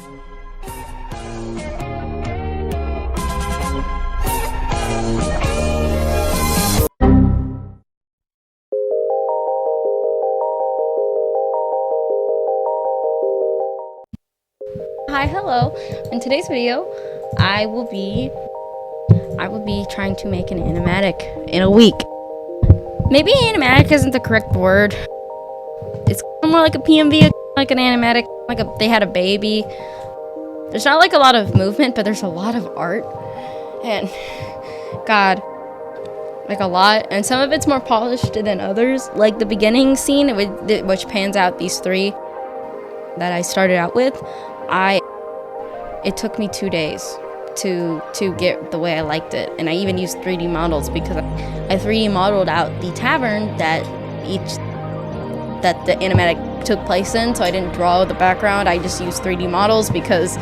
Hi, hello. In today's video, I will be trying to make an animatic in a week. Maybe animatic isn't the correct word. It's more like a PMV, like an animatic, they had a baby. There's not like a lot of movement, but there's a lot of art. And God, like a lot. And some of it's more polished than others. Like the beginning scene, which pans out these three that I started out with. It took me 2 days to get the way I liked it, and I even used 3D models because I 3D modeled out the tavern that the animatic took place in, so I didn't draw the background. I just used 3D models because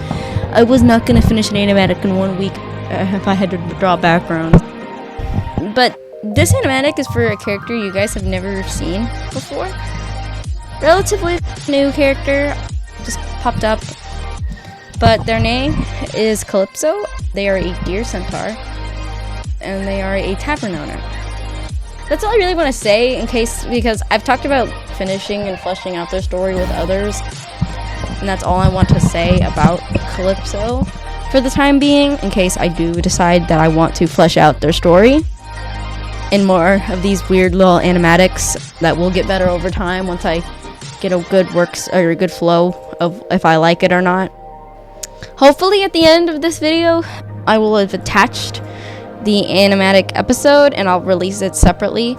I was not going to finish an animatic in 1 week if I had to draw backgrounds. But this animatic is for a character you guys have never seen before. Relatively new character, just popped up. But their name is Calypso. They are a deer centaur, and they are a tavern owner. That's all I really want to say because I've talked about finishing and fleshing out their story with others, and that's all I want to say about Calypso for the time being, in case I do decide that I want to flesh out their story in more of these weird little animatics that will get better over time once I get a good flow of if I like it or not. Hopefully at the end of this video, I will have attached the animatic episode and I'll release it separately.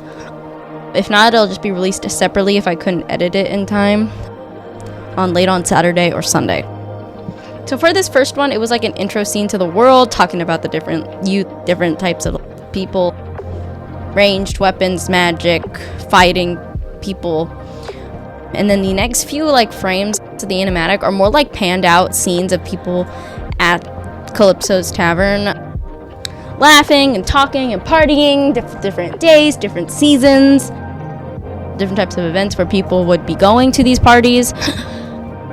If not, it'll just be released separately if I couldn't edit it in time late on Saturday or Sunday. So for this first one, it was like an intro scene to the world, talking about the different types of people, ranged weapons, magic, fighting people. And then the next few frames to the animatic are more like panned out scenes of people at Calypso's tavern laughing and talking and partying, different days, different seasons, different types of events where people would be going to these parties.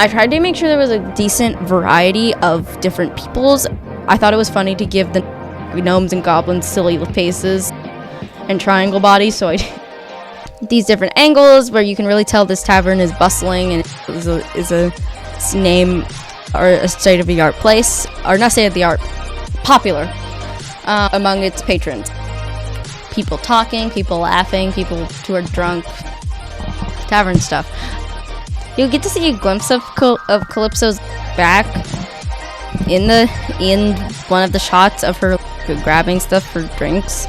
I tried to make sure there was a decent variety of different peoples. I thought it was funny to give the gnomes and goblins silly faces and triangle bodies, so I these different angles where you can really tell this tavern is bustling and is a name or a state-of-the-art place, or not state-of-the-art, popular among its patrons. People talking, people laughing, people who are drunk, tavern stuff. You'll get to see a glimpse of Calypso's back in one of the shots of her grabbing stuff for drinks.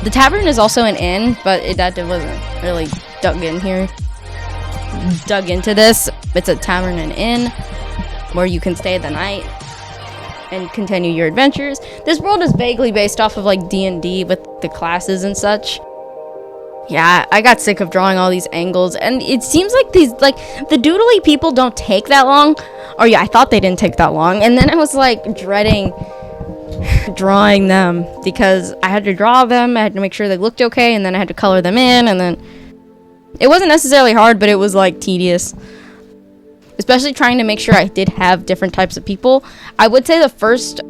The tavern is also an inn, but that wasn't really dug into this. It's a tavern and inn where you can stay the night and continue your adventures. This world is vaguely based off of D&D with the classes and such. Yeah, I got sick of drawing all these angles, and it seems like the doodly people don't take that long. Or yeah, I thought they didn't take that long, and then I was dreading drawing them because I had to draw them, I had to make sure they looked okay, and then I had to color them in, and then it wasn't necessarily hard, but it was tedious, especially trying to make sure I did have different types of people. I would say the first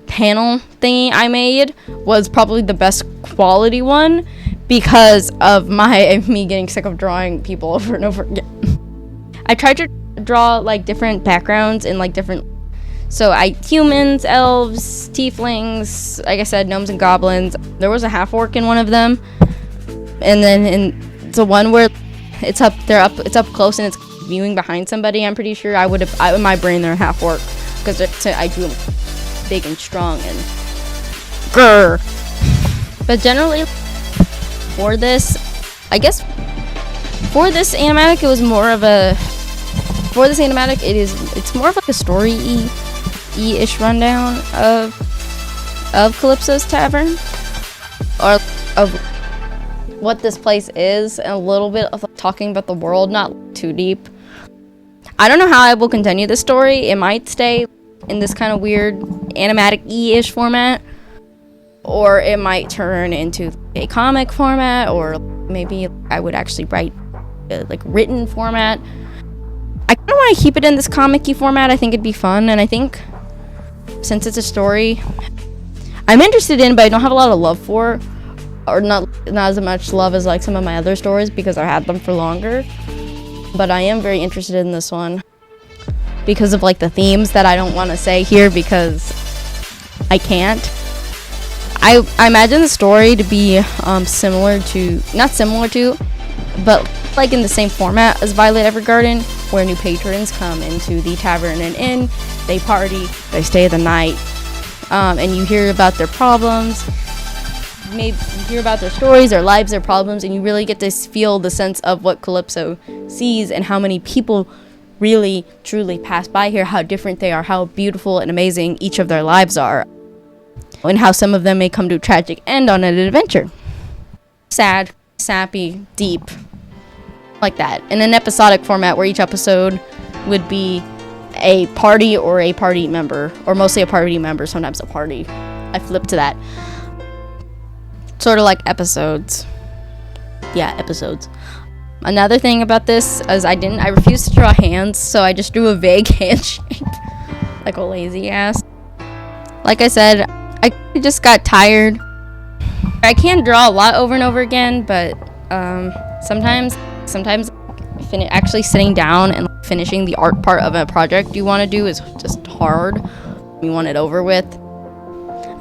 panel thingy I made was probably the best quality one because of me getting sick of drawing people over and over again. I tried to draw different backgrounds and different. So humans, elves, tieflings, like I said, gnomes and goblins. There was a half-orc in one of them. And then in the one where it's up close and it's viewing behind somebody, I'm pretty sure in my brain they're half-orc. Because I drew them big and strong and grrr. But generally, for this animatic, it's more of a story-ish rundown of Calypso's tavern, or of what this place is, and a little bit of talking about the world, not too deep. I don't know how I will continue the story. It might stay in this kind of weird animatic-ish format, or it might turn into a comic format, or maybe I would actually write written format. I kind of want to keep it in this comic-y format. I think it'd be fun, and I think since it's a story I'm interested in, but I don't have a lot of love for, or not as much love as like some of my other stories because I had them for longer. But I am very interested in this one because of like the themes that I don't want to say here because I can't. I imagine the story to be not similar to, but like in the same format as Violet Evergarden, where new patrons come into the tavern and inn, they party, they stay the night, and you hear about their problems, maybe you hear about their stories, their lives, their problems, and you really get to feel the sense of what Calypso sees and how many people really truly pass by here, how different they are, how beautiful and amazing each of their lives are, and how some of them may come to a tragic end on an adventure. Sad, sappy, deep, like that, in an episodic format where each episode would be a party or a party member, or mostly a party member, sometimes a party. I flip to that. Sort of like episodes. Yeah, episodes. Another thing about this is I refused to draw hands, so I just drew a vague hand shape. Like a lazy ass. Like I said, I just got tired. I can draw a lot over and over again, but sometimes actually sitting down and finishing the art part of a project you want to do is just hard. You want it over with.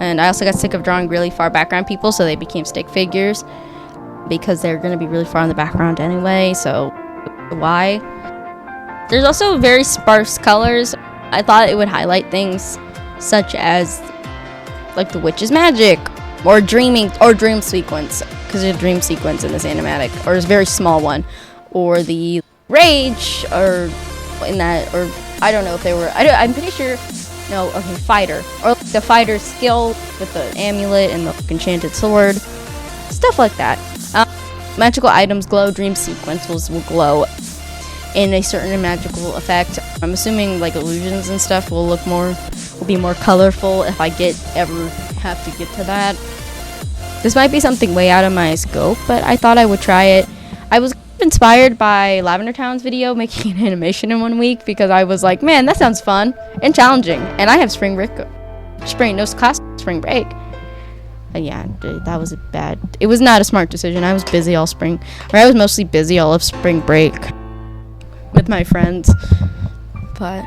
And I also got sick of drawing really far background people, so they became stick figures because they're going to be really far in the background anyway, so why? There's also very sparse colors. I thought it would highlight things such as like the witch's magic or dream sequence, because there's a dream sequence in this animatic, or a very small one, or the rage, or in that, or I don't know if they were, I'm pretty sure, no, okay, fighter, or the fighter's skill with the amulet and the enchanted sword, stuff like that. Magical items glow, dream sequences will glow in a certain magical effect. I'm assuming like illusions and stuff will be more colorful if I ever have to get to that. This might be something way out of my scope, but I thought I would try it. I was inspired by Lavender Town's video making an animation in 1 week because I was like, man, that sounds fun and challenging, and I have spring break. Yeah, that was it was not a smart decision. I was busy all spring, or I was mostly busy all of spring break with my friends. But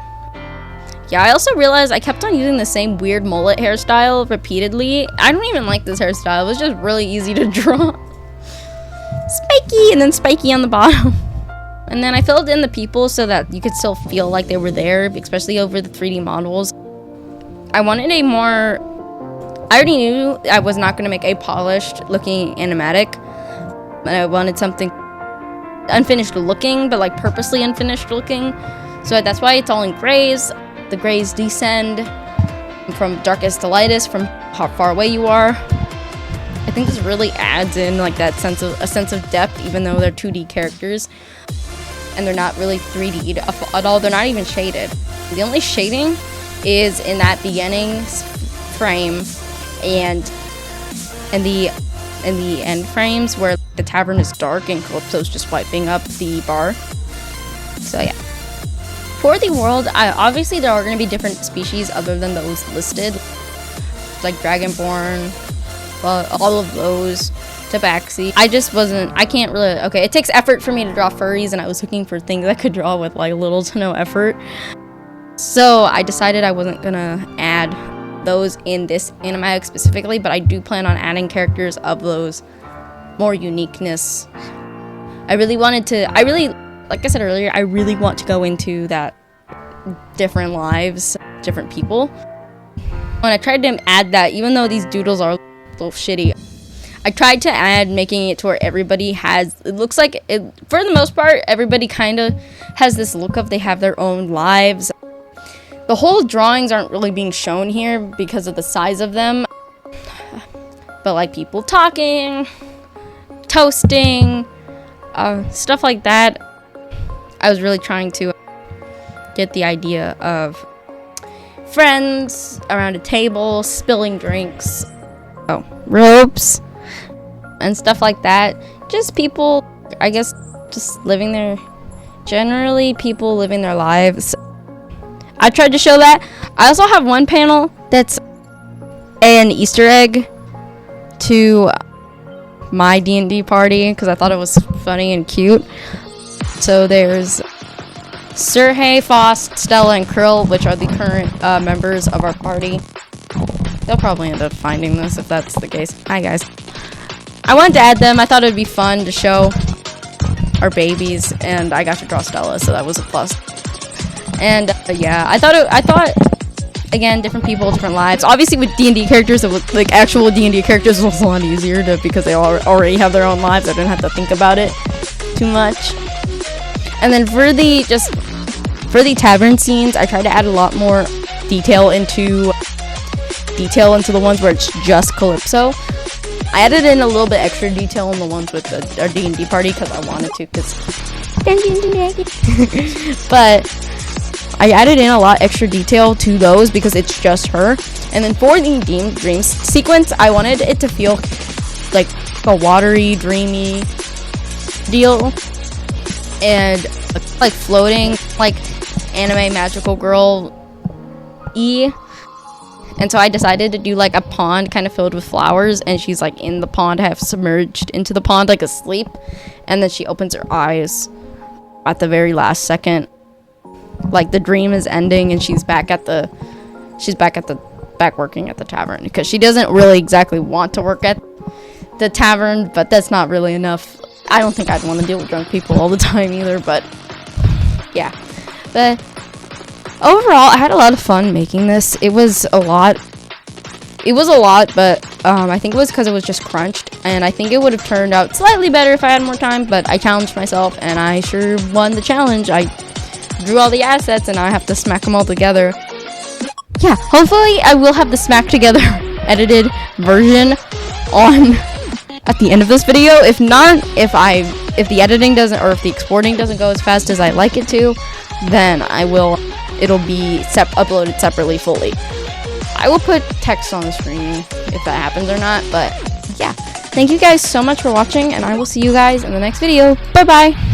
yeah, I also realized I kept on using the same weird mullet hairstyle repeatedly. I don't even like this hairstyle. It was just really easy to draw. Spiky, and then spiky on the bottom. And then I filled in the people so that you could still feel like they were there, especially over the 3D models. I wanted I already knew I was not going to make a polished looking animatic, and I wanted something unfinished looking, but like purposely unfinished looking. So that's why it's all in grays. The grays descend from darkest to lightest, from how far away you are. I think this really adds in like that sense of depth, even though they're 2D characters and they're not really 3D at all. They're not even shaded. The only shading is in that beginning frame and the end frames where the tavern is dark and Calypso's just wiping up the bar. So yeah. For the world, obviously there are going to be different species other than those listed, like Dragonborn, well, all of those, Tabaxi. It takes effort for me to draw furries, and I was looking for things I could draw with like little to no effort. So I decided I wasn't gonna add those in this animatic specifically, but I do plan on adding characters of those more uniqueness. Like I said earlier, I really want to go into that different lives, different people. When I tried to add that, even though these doodles are a little shitty, I tried to add making it to where everybody looks like it, for the most part, everybody kind of has this look of they have their own lives. The whole drawings aren't really being shown here because of the size of them, but like people talking, toasting, stuff like that. I was really trying to get the idea of friends around a table, spilling drinks, ropes, and stuff like that. Just people, I guess, just living their generally people living their lives. I tried to show that. I also have one panel that's an Easter egg to my D&D party because I thought it was funny and cute. So there's Sergey, Faust, Stella, and Krill, which are the current members of our party. They'll probably end up finding this if that's the case. Hi guys. I wanted to add them. I thought it'd be fun to show our babies, and I got to draw Stella, so that was a plus. And yeah, I thought again, different people, different lives. Obviously, with D&D characters, it was like actual D&D characters, it was a lot easier because they already have their own lives. I didn't have to think about it too much. And then for the tavern scenes, I tried to add a lot more detail into the ones where it's just Calypso. I added in a little bit extra detail in the ones with our D&D party because I wanted to, but I added in a lot extra detail to those because it's just her. And then for the dreams sequence, I wanted it to feel like a watery, dreamy deal, and like floating, like anime magical girl And so I decided to do like a pond kind of filled with flowers, and she's like in the pond, half submerged into the pond, like asleep, and then she opens her eyes at the very last second, like the dream is ending, and she's back working at the tavern because she doesn't really exactly want to work at the tavern, but that's not really enough. I don't think I'd want to deal with drunk people all the time either, but yeah. But overall, I had a lot of fun making this. It was a lot, but I think it was because it was just crunched, and I think it would have turned out slightly better if I had more time, but I challenged myself, and I sure won the challenge. I drew all the assets, and now I have to smack them all together. Yeah, hopefully I will have the smack together edited version on at the end of this video. If not, if the editing doesn't, or if the exporting doesn't go as fast as I like it to, then it'll be uploaded separately fully. I will put text on the screen if that happens or not, but yeah. Thank you guys so much for watching, and I will see you guys in the next video. Bye bye!